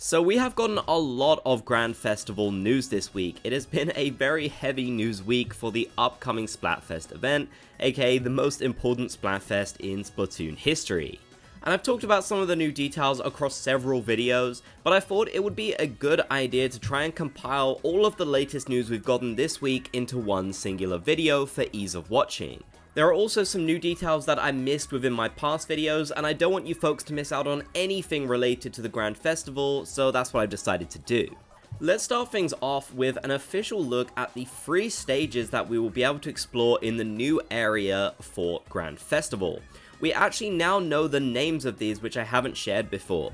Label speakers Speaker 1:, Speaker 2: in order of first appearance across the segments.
Speaker 1: So we have gotten a lot of Grand Festival news this week. It has been a very heavy news week for the upcoming Splatfest event, aka the most important Splatfest in Splatoon history. And I've talked about some of the new details across several videos, but I thought it would be a good idea to try and compile all of the latest news we've gotten this week into one singular video for ease of watching. There are also some new details that I missed within my past videos, and I don't want you folks to miss out on anything related to the Grand Festival, so that's what I've decided to do. Let's start things off with an official look at the 3 stages that we will be able to explore in the new area for Grand Festival. We actually now know the names of these, which I haven't shared before.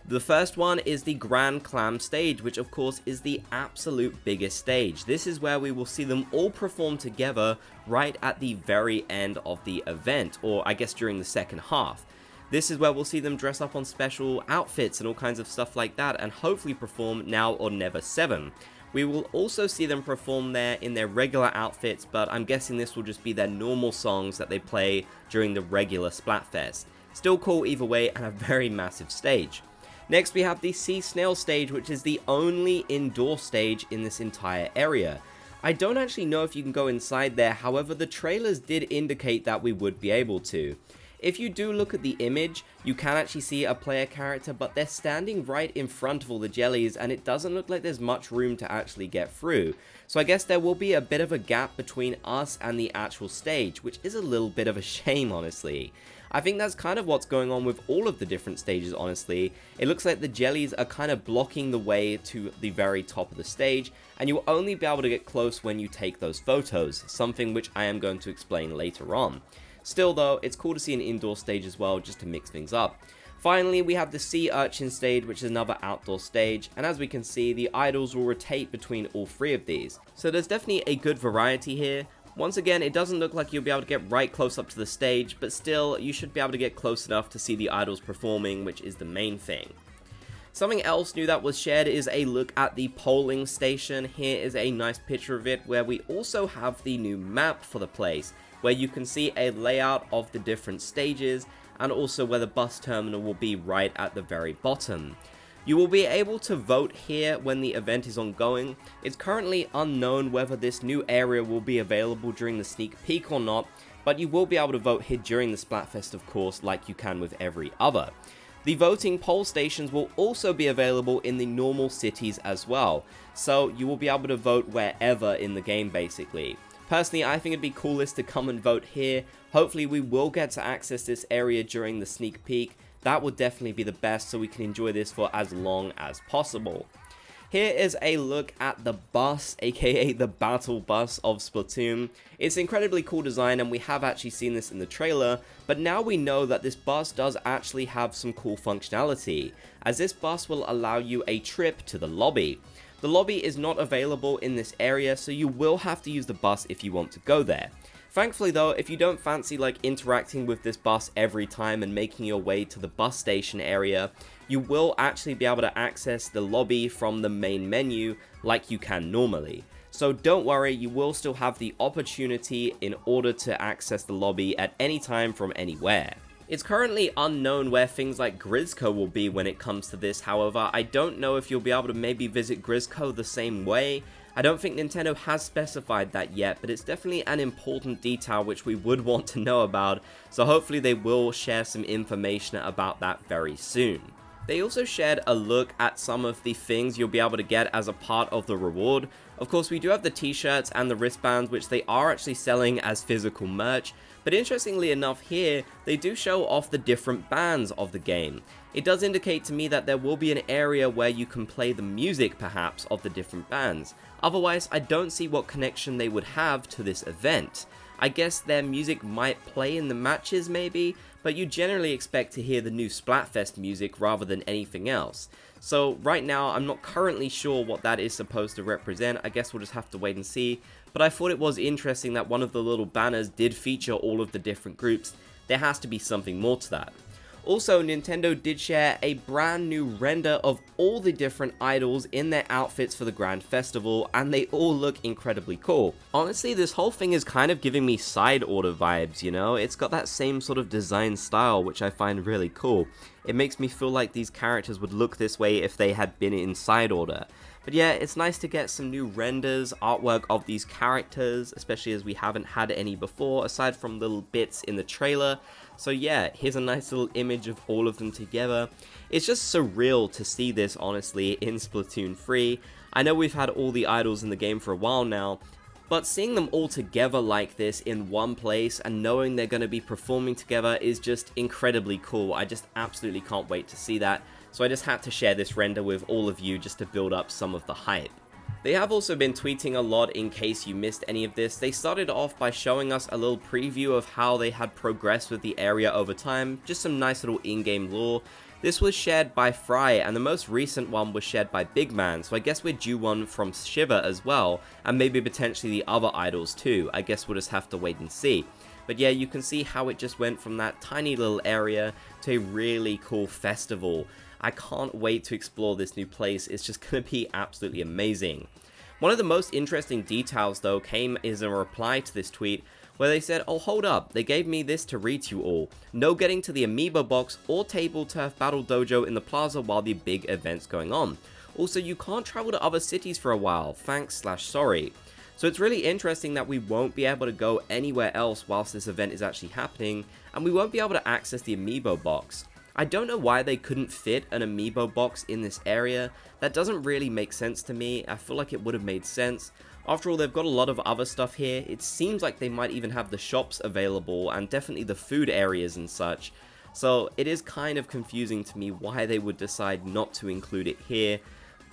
Speaker 1: The first one is the Grand Clam stage, which of course is the absolute biggest stage. This is where we will see them all perform together right at the very end of the event, or I guess during the second half. This is where we'll see them dress up on special outfits and all kinds of stuff like that, and hopefully perform Now or Never 7. We will also see them perform there in their regular outfits, but I'm guessing this will just be their normal songs that they play during the regular Splatfest. Still cool either way, and a very massive stage. Next we have the Sea Snail stage, which is the only indoor stage in this entire area. I don't actually know if you can go inside there, however the trailers did indicate that we would be able to. If you do look at the image, you can actually see a player character, but they're standing right in front of all the jellies, and it doesn't look like there's much room to actually get through. So I guess there will be a bit of a gap between us and the actual stage, which is a little bit of a shame, honestly. I think that's kind of what's going on with all of the different stages, honestly. It looks like the jellies are kind of blocking the way to the very top of the stage, and you'll only be able to get close when you take those photos, something which I am going to explain later on. Still though, it's cool to see an indoor stage as well, just to mix things up. Finally, we have the Sea Urchin stage, which is another outdoor stage, and as we can see, the idols will rotate between all 3 of these. So there's definitely a good variety here. Once again, it doesn't look like you'll be able to get right close up to the stage, but still, you should be able to get close enough to see the idols performing, which is the main thing. Something else new that was shared is a look at the polling station. Here is a nice picture of it, where we also have the new map for the place, where you can see a layout of the different stages, and also where the bus terminal will be right at the very bottom. You will be able to vote here when the event is ongoing. It's currently unknown whether this new area will be available during the sneak peek or not, but you will be able to vote here during the Splatfest, of course, like you can with every other. The voting poll stations will also be available in the normal cities as well, so you will be able to vote wherever in the game basically. Personally, I think it'd be coolest to come and vote here. Hopefully we will get to access this area during the sneak peek. That would definitely be the best, so we can enjoy this for as long as possible. Here is a look at the bus, aka the battle bus of Splatoon. It's an incredibly cool design, and we have actually seen this in the trailer, but now we know that this bus does actually have some cool functionality, as this bus will allow you a trip to the lobby. The lobby is not available in this area, so you will have to use the bus if you want to go there. Thankfully though, if you don't fancy interacting with this bus every time and making your way to the bus station area, you will actually be able to access the lobby from the main menu like you can normally. So don't worry, you will still have the opportunity in order to access the lobby at any time from anywhere. It's currently unknown where things like Grizzco will be when it comes to this, however, I don't know if you'll be able to maybe visit Grizzco the same way. I don't think Nintendo has specified that yet, but it's definitely an important detail which we would want to know about, so hopefully they will share some information about that very soon. They also shared a look at some of the things you'll be able to get as a part of the reward. Of course, we do have the t-shirts and the wristbands, which they are actually selling as physical merch, but interestingly enough here, they do show off the different bands of the game. It does indicate to me that there will be an area where you can play the music, perhaps, of the different bands. Otherwise, I don't see what connection they would have to this event. I guess their music might play in the matches maybe, but you generally expect to hear the new Splatfest music rather than anything else. So right now, I'm not currently sure what that is supposed to represent. I guess we'll just have to wait and see. But I thought it was interesting that one of the little banners did feature all of the different groups. There has to be something more to that. Also, Nintendo did share a brand new render of all the different idols in their outfits for the Grand Festival, and they all look incredibly cool. Honestly, this whole thing is kind of giving me side order vibes, you know? It's got that same sort of design style, which I find really cool. It makes me feel like these characters would look this way if they had been in side order. But yeah, it's nice to get some new renders, artwork of these characters, especially as we haven't had any before, aside from little bits in the trailer. So yeah, here's a nice little image of all of them together. It's just surreal to see this, honestly, in Splatoon 3. I know we've had all the idols in the game for a while now, but seeing them all together like this in one place and knowing they're going to be performing together is just incredibly cool. I just absolutely can't wait to see that. So I just had to share this render with all of you just to build up some of the hype. They have also been tweeting a lot in case you missed any of this. They started off by showing us a little preview of how they had progressed with the area over time, just some nice little in-game lore. This was shared by Fry, and the most recent one was shared by Big Man, so I guess we're due one from Shiver as well, and maybe potentially the other idols too. I guess we'll just have to wait and see. But yeah, you can see how it just went from that tiny little area to a really cool festival. I can't wait to explore this new place. It's just going to be absolutely amazing. One of the most interesting details though came as a reply to this tweet, where they said, oh hold up, they gave me this to read to you all. No getting to the Amiibo Box or Table Turf Battle Dojo in the plaza while the big event's going on. Also, you can't travel to other cities for a while, thanks/sorry. So it's really interesting that we won't be able to go anywhere else whilst this event is actually happening, and we won't be able to access the Amiibo Box. I don't know why they couldn't fit an Amiibo Box in this area. That doesn't really make sense to me. I feel like it would have made sense. After all, they've got a lot of other stuff here. It seems like they might even have the shops available and definitely the food areas and such. So it is kind of confusing to me why they would decide not to include it here,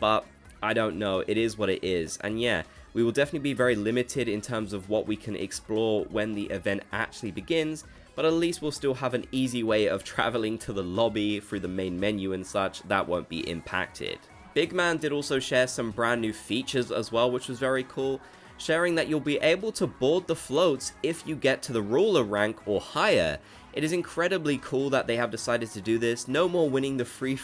Speaker 1: but I don't know. It is what it is. And yeah, we will definitely be very limited in terms of what we can explore when the event actually begins, but at least we'll still have an easy way of traveling to the lobby through the main menu and such. That won't be impacted. Big Man did also share some brand new features as well, which was very cool, sharing that you'll be able to board the floats if you get to the ruler rank or higher. It is incredibly cool that they have decided to do this. No more winning the free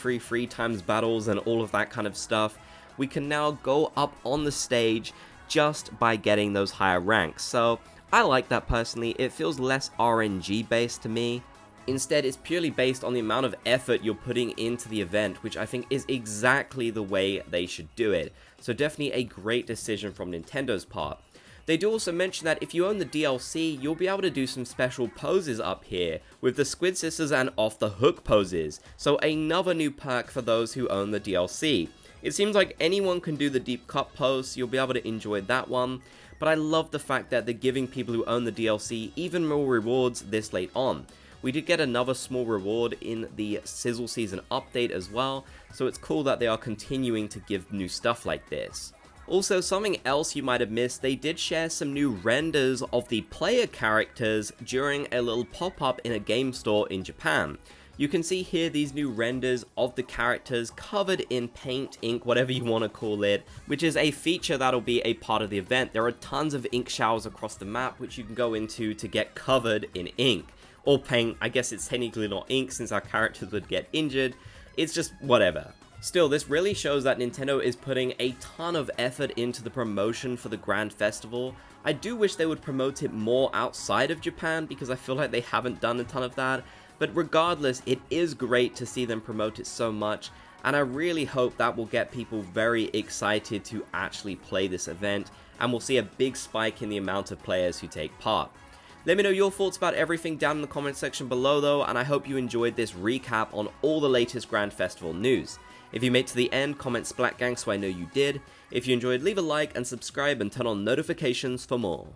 Speaker 1: times battles and all of that kind of stuff. We can now go up on the stage just by getting those higher ranks. So I like that personally. It feels less RNG based to me. Instead, it's purely based on the amount of effort you're putting into the event, which I think is exactly the way they should do it. So definitely a great decision from Nintendo's part. They do also mention that if you own the DLC, you'll be able to do some special poses up here, with the Squid Sisters and Off the Hook poses. So another new perk for those who own the DLC. It seems like anyone can do the deep cut pose, so you'll be able to enjoy that one. But I love the fact that they're giving people who own the DLC even more rewards this late on. We did get another small reward in the Sizzle Season update as well, so it's cool that they are continuing to give new stuff like this. Also, something else you might have missed, they did share some new renders of the player characters during a little pop-up in a game store in Japan. You can see here these new renders of the characters covered in paint, ink, whatever you want to call it, which is a feature that'll be a part of the event. There are tons of ink showers across the map which you can go into to get covered in ink. Or paint. I guess it's technically not ink since our characters would get injured. It's just whatever. Still, this really shows that Nintendo is putting a ton of effort into the promotion for the Grand Festival. I do wish they would promote it more outside of Japan because I feel like they haven't done a ton of that. But regardless, it is great to see them promote it so much, and I really hope that will get people very excited to actually play this event, and we'll see a big spike in the amount of players who take part. Let me know your thoughts about everything down in the comment section below though, and I hope you enjoyed this recap on all the latest Grand Festival news. If you made it to the end, comment Splat Gang so I know you did. If you enjoyed, leave a like and subscribe and turn on notifications for more.